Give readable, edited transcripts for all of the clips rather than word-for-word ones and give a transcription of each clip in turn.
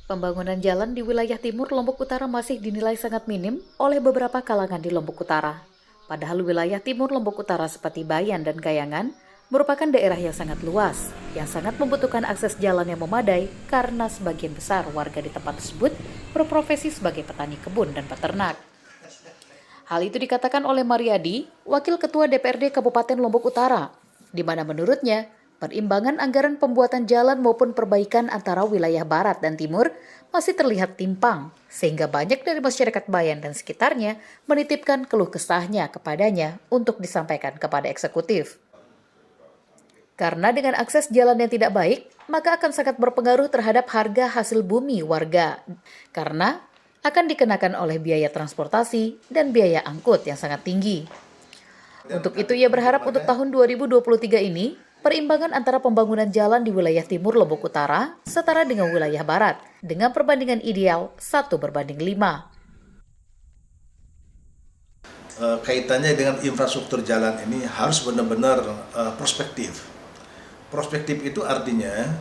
Pembangunan jalan di wilayah timur Lombok Utara masih dinilai sangat minim oleh beberapa kalangan di Lombok Utara. Padahal wilayah timur Lombok Utara seperti Bayan dan Kayangan merupakan daerah yang sangat luas, yang sangat membutuhkan akses jalan yang memadai karena sebagian besar warga di tempat tersebut berprofesi sebagai petani kebun dan peternak. Hal itu dikatakan oleh Mariadi, Wakil Ketua DPRD Kabupaten Lombok Utara, di mana menurutnya perimbangan anggaran pembuatan jalan maupun perbaikan antara wilayah barat dan timur masih terlihat timpang, sehingga banyak dari masyarakat Bayan dan sekitarnya menitipkan keluh kesahnya kepadanya untuk disampaikan kepada eksekutif. Karena dengan akses jalan yang tidak baik, maka akan sangat berpengaruh terhadap harga hasil bumi warga, karena akan dikenakan oleh biaya transportasi dan biaya angkut yang sangat tinggi. Untuk itu ia berharap untuk tahun 2023 ini, perimbangan antara pembangunan jalan di wilayah timur Lombok Utara setara dengan wilayah barat dengan perbandingan ideal 1:5. Kaitannya dengan infrastruktur jalan ini harus benar-benar prospektif. Prospektif itu artinya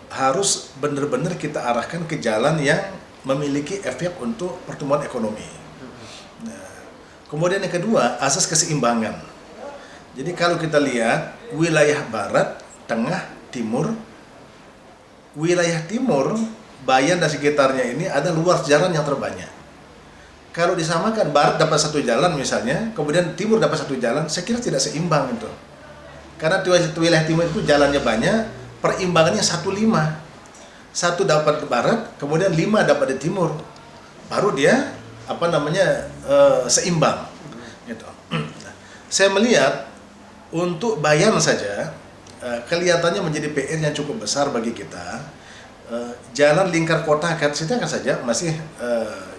harus benar-benar kita arahkan ke jalan yang memiliki efek untuk pertumbuhan ekonomi. Nah, kemudian yang kedua, asas keseimbangan. Jadi kalau kita lihat wilayah barat, tengah, timur, wilayah timur, Bayan dan sekitarnya ini ada luas jalan yang terbanyak. Kalau disamakan barat dapat satu jalan misalnya, kemudian timur dapat satu jalan, saya kira tidak seimbang itu. Karena wilayah timur itu jalannya banyak, perimbangannya 1:5. 1 dapat di barat, kemudian 5 dapat di timur. Baru dia seimbang. Gitu. Saya melihat untuk Bayan saja kelihatannya menjadi PR yang cukup besar bagi kita. Jalan lingkar kota kita kan saja masih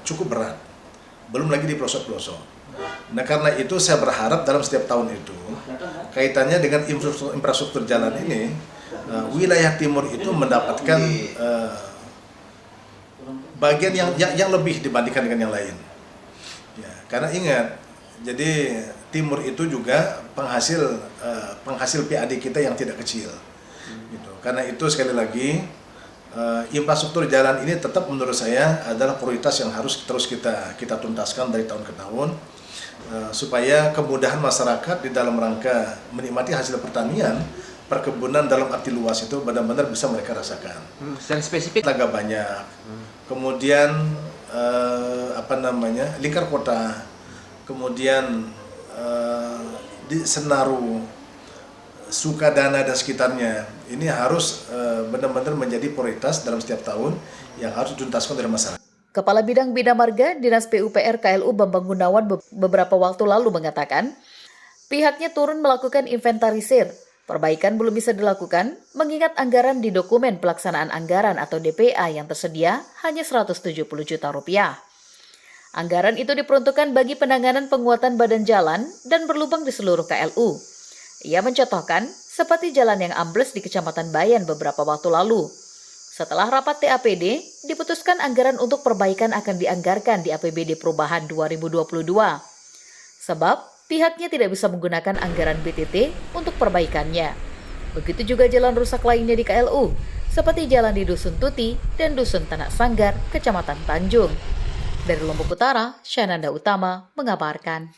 cukup berat, belum lagi di pelosok-pelosok. Nah karena itu saya berharap dalam setiap tahun itu kaitannya dengan infrastruktur jalan ini, wilayah timur itu mendapatkan bagian yang lebih dibandingkan dengan yang lain. Ya, karena ingat, jadi timur itu juga penghasil PAD kita yang tidak kecil. Gitu. Karena itu sekali lagi infrastruktur jalan ini tetap menurut saya adalah prioritas yang harus terus kita tuntaskan dari tahun ke tahun, supaya kemudahan masyarakat di dalam rangka menikmati hasil pertanian, perkebunan dalam arti luas itu benar-benar bisa mereka rasakan. Secara spesifik agak banyak. Kemudian lingkar kota, kemudian di Senaru, Sukadana dan sekitarnya, ini harus benar-benar menjadi prioritas dalam setiap tahun yang harus dituntaskan oleh masyarakat. Kepala Bidang Bina Marga Dinas PUPR KLU Bambang Gunawan beberapa waktu lalu mengatakan, pihaknya turun melakukan inventarisir. Perbaikan belum bisa dilakukan mengingat anggaran di dokumen pelaksanaan anggaran atau DPA yang tersedia hanya Rp170 juta. Anggaran itu diperuntukkan bagi penanganan penguatan badan jalan dan berlubang di seluruh KLU. Ia mencontohkan seperti jalan yang ambles di Kecamatan Bayan beberapa waktu lalu. Setelah rapat TAPD, diputuskan anggaran untuk perbaikan akan dianggarkan di APBD Perubahan 2022. Sebab pihaknya tidak bisa menggunakan anggaran BTT untuk perbaikannya. Begitu juga jalan rusak lainnya di KLU, seperti jalan di Dusun Tuti dan Dusun Tanak Sanggar, Kecamatan Tanjung. Dari Lombok Utara, Syananda Utama mengabarkan.